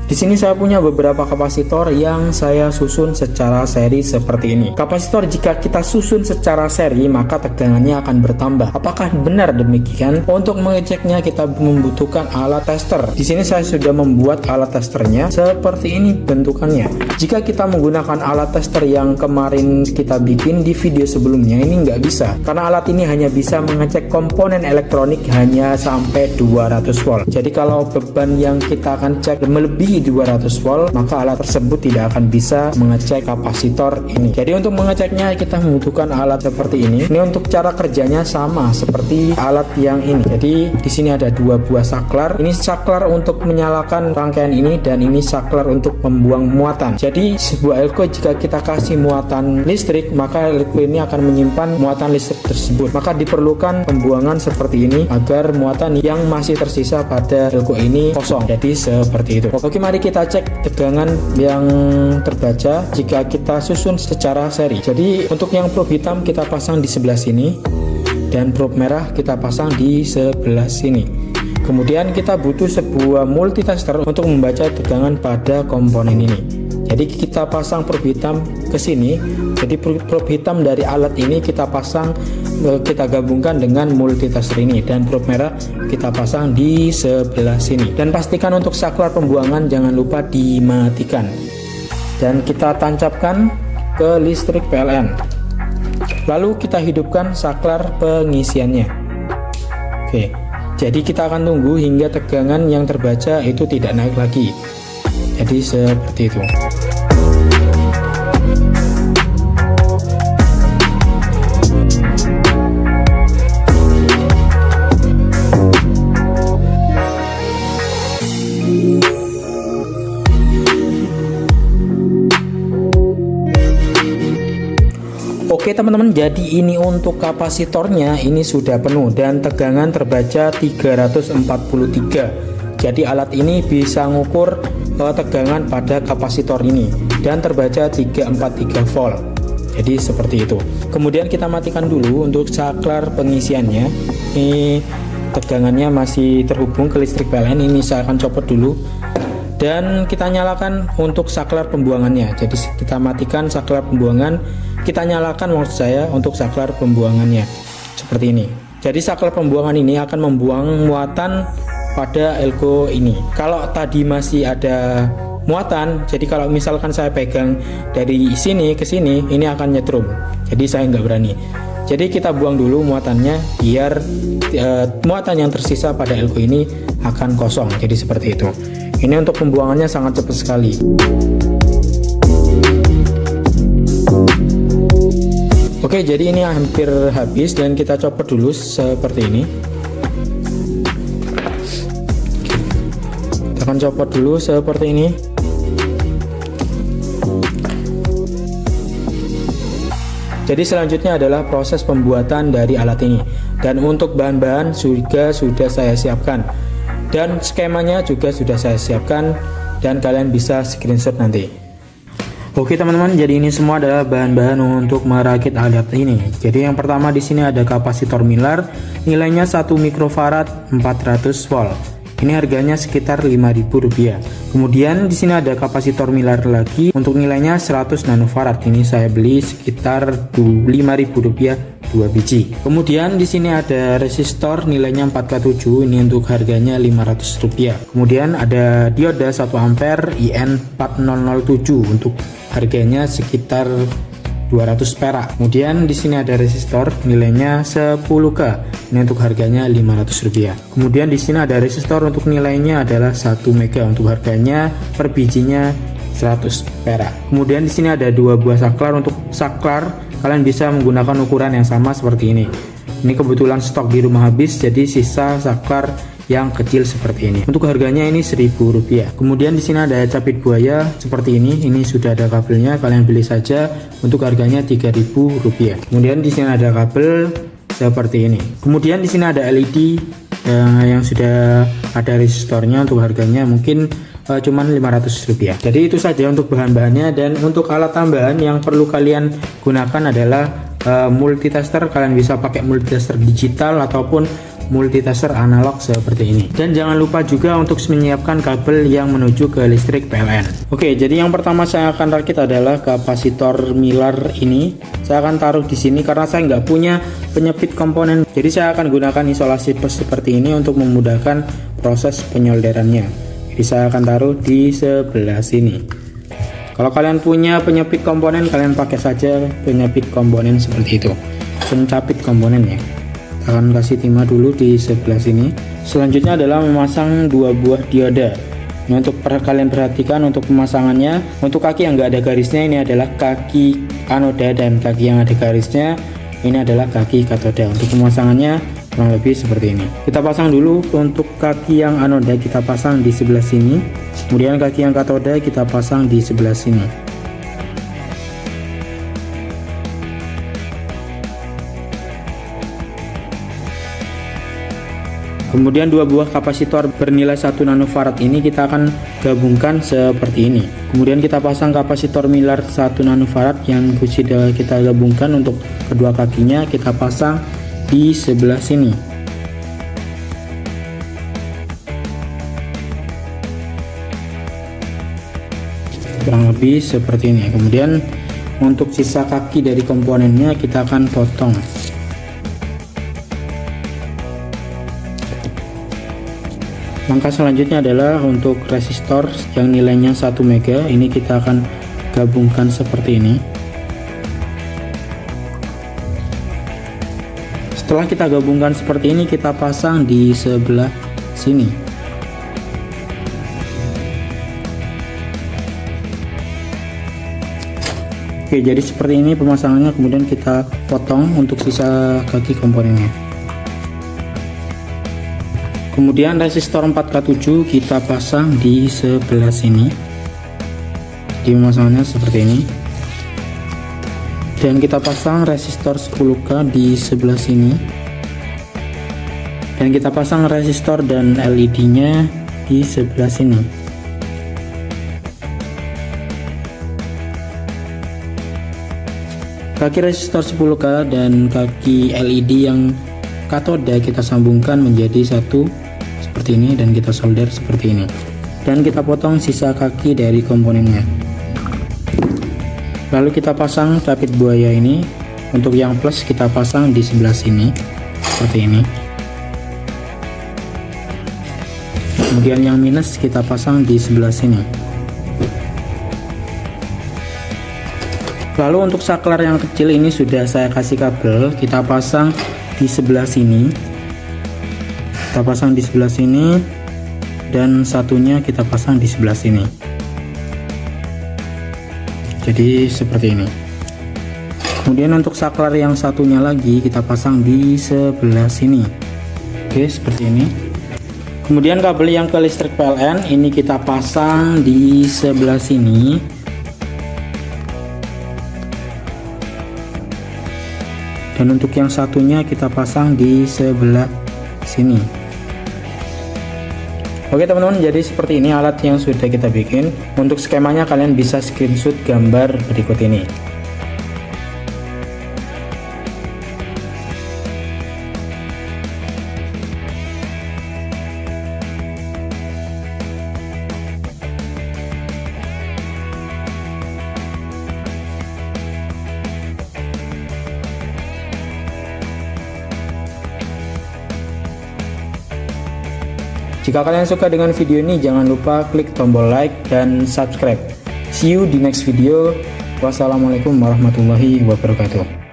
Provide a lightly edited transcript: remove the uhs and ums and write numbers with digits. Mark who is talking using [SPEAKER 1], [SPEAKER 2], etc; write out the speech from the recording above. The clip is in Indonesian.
[SPEAKER 1] Di sini saya punya beberapa kapasitor yang saya susun secara seri seperti ini. Kapasitor jika kita susun secara seri maka tegangannya akan bertambah. Apakah benar demikian? Untuk mengeceknya kita membutuhkan alat tester. Di sini saya sudah membuat alat testernya seperti ini bentukannya. Jika kita menggunakan alat tester yang kemarin kita bikin di video sebelumnya, ini nggak bisa karena alat ini hanya bisa mengecek komponen elektronik hanya sampai 200 volt. Jadi kalau beban yang kita akan cek melebihi 200 volt, maka alat tersebut tidak akan bisa mengecek kapasitor ini. Jadi untuk mengeceknya kita membutuhkan alat seperti ini. Ini untuk cara kerjanya sama seperti alat yang ini. Jadi di sini ada dua buah saklar. Ini saklar untuk menyalakan rangkaian ini dan ini saklar untuk membuang muatan. Jadi sebuah elko jika kita kasih muatan listrik, maka elko ini akan menyimpan muatan listrik tersebut. Maka diperlukan pembuangan seperti ini agar muatan yang masih tersisa pada elko ini kosong. Jadi seperti itu. Oke, mari kita cek tegangan yang terbaca jika kita susun secara seri. Jadi untuk yang probe hitam kita pasang di sebelah sini dan probe merah kita pasang di sebelah sini. Kemudian kita butuh sebuah multitester untuk membaca tegangan pada komponen ini. Jadi kita pasang probe hitam ke sini. Jadi probe hitam dari alat ini kita pasang, kita gabungkan dengan multitester ini, dan probe merah kita pasang di sebelah sini. Dan pastikan untuk saklar pembuangan jangan lupa dimatikan. Dan kita tancapkan ke listrik PLN. Lalu kita hidupkan saklar pengisiannya. Oke. Jadi kita akan tunggu hingga tegangan yang terbaca itu tidak naik lagi. Jadi seperti itu. Oke teman-teman, jadi ini untuk kapasitornya ini sudah penuh dan tegangan terbaca 343. Jadi alat ini bisa ngukur tegangan pada kapasitor ini dan terbaca 343 volt. Jadi seperti itu. Kemudian kita matikan dulu untuk saklar pengisiannya. Ini tegangannya masih terhubung ke listrik PLN. Ini saya akan copot dulu. Dan kita nyalakan untuk saklar pembuangannya. Jadi kita matikan saklar pembuangan, kita nyalakan maksud saya untuk saklar pembuangannya seperti ini. Jadi saklar pembuangan ini akan membuang muatan pada elko ini. Kalau tadi masih ada muatan, jadi kalau misalkan saya pegang dari sini ke sini, ini akan nyetrum. Jadi saya nggak berani. Jadi kita buang dulu muatannya biar muatan yang tersisa pada elko ini akan kosong. Jadi seperti itu. Ini untuk pembuangannya sangat cepat sekali. Oke, jadi ini hampir habis dan kita copot dulu seperti ini. Kita akan copot dulu seperti ini. Jadi selanjutnya adalah proses pembuatan dari alat ini. Dan untuk bahan-bahan juga sudah saya siapkan. Dan skemanya juga sudah saya siapkan dan kalian bisa screenshot nanti. Oke teman-teman, jadi ini semua adalah bahan-bahan untuk merakit alat ini. Jadi yang pertama di sini ada kapasitor Miller, nilainya 1 mikrofarad 400 volt. Ini harganya sekitar Rp5.000. Kemudian di sini ada kapasitor Miller lagi untuk nilainya 100 nanofarad. Ini saya beli sekitar Rp5.000 2 biji. Kemudian di sini ada resistor nilainya 4K7, ini untuk harganya Rp500. Kemudian ada dioda 1 ampere IN4007 untuk harganya sekitar 200 perak. Kemudian di sini ada resistor nilainya 10K. Ini untuk harganya Rp500. Kemudian di sini ada resistor untuk nilainya adalah 1 mega untuk harganya per bijinya 100 perak. Kemudian di sini ada 2 buah saklar. Untuk saklar kalian bisa menggunakan ukuran yang sama seperti ini. Ini kebetulan stok di rumah habis, jadi sisa saklar yang kecil seperti ini. Untuk harganya ini Rp1.000. Kemudian di sini ada capit buaya seperti ini. Ini sudah ada kabelnya, kalian beli saja. Untuk harganya Rp3.000. Kemudian di sini ada kabel seperti ini. Kemudian di sini ada LED yang sudah ada resistornya. Untuk harganya mungkin cuman Rp500. Jadi itu saja untuk bahan-bahannya. Dan untuk alat tambahan yang perlu kalian gunakan adalah multitester. Kalian bisa pakai multitester digital ataupun multitester analog seperti ini. Dan jangan lupa juga untuk menyiapkan kabel yang menuju ke listrik PLN. Oke, jadi yang pertama saya akan rakit adalah kapasitor Miller ini. Saya akan taruh di sini karena saya nggak punya penyepit komponen. Jadi saya akan gunakan isolasi seperti ini untuk memudahkan proses penyolderannya. Jadi saya akan taruh di sebelah sini. Kalau kalian punya penyepit komponen, kalian pakai saja penyepit komponen seperti itu, pencapit komponen ya. Kita akan kasih timah dulu di sebelah sini. Selanjutnya adalah memasang 2 buah dioda. Ini untuk kalian perhatikan untuk pemasangannya. Untuk kaki yang nggak ada garisnya ini adalah kaki anoda, dan kaki yang ada garisnya ini adalah kaki katoda. Untuk pemasangannya kurang lebih seperti ini. Kita pasang dulu untuk kaki yang anoda, kita pasang di sebelah sini. Kemudian kaki yang katoda kita pasang di sebelah sini. Kemudian 2 buah kapasitor bernilai 1 nanofarad ini kita akan gabungkan seperti ini. Kemudian kita pasang kapasitor Miller 1 nanofarad yang sudah kita gabungkan untuk kedua kakinya, kita pasang di sebelah sini. Kurang lebih seperti ini. Kemudian untuk sisa kaki dari komponennya kita akan potong. Langkah selanjutnya adalah untuk resistor yang nilainya 1 mega, ini kita akan gabungkan seperti ini. Setelah kita gabungkan seperti ini, kita pasang di sebelah sini. Oke, jadi seperti ini pemasangannya. Kemudian kita potong untuk sisa kaki komponennya. Kemudian resistor 4K7 kita pasang di sebelah sini. Di pemasangannya seperti ini. Dan kita pasang resistor 10K di sebelah sini. Dan kita pasang resistor dan LED nya di sebelah sini. Kaki resistor 10K dan kaki LED yang katoda kita sambungkan menjadi satu seperti ini, dan kita solder seperti ini. Dan kita potong sisa kaki dari komponennya. Lalu kita pasang capit buaya ini. Untuk yang plus kita pasang di sebelah sini seperti ini. Kemudian yang minus kita pasang di sebelah sini. Lalu untuk saklar yang kecil ini sudah saya kasih kabel, kita pasang di sebelah sini. Kita pasang di sebelah sini, dan satunya kita pasang di sebelah sini. Jadi seperti ini. Kemudian untuk saklar yang satunya lagi kita pasang di sebelah sini. Oke, seperti ini. Kemudian kabel yang ke listrik PLN ini kita pasang di sebelah sini. Dan untuk yang satunya kita pasang di sebelah sini. Oke teman-teman, jadi seperti ini alat yang sudah kita bikin. Untuk skemanya kalian bisa screenshot gambar berikut ini. Jika kalian suka dengan video ini, jangan lupa klik tombol like dan subscribe. See you di next video. Wassalamualaikum warahmatullahi wabarakatuh.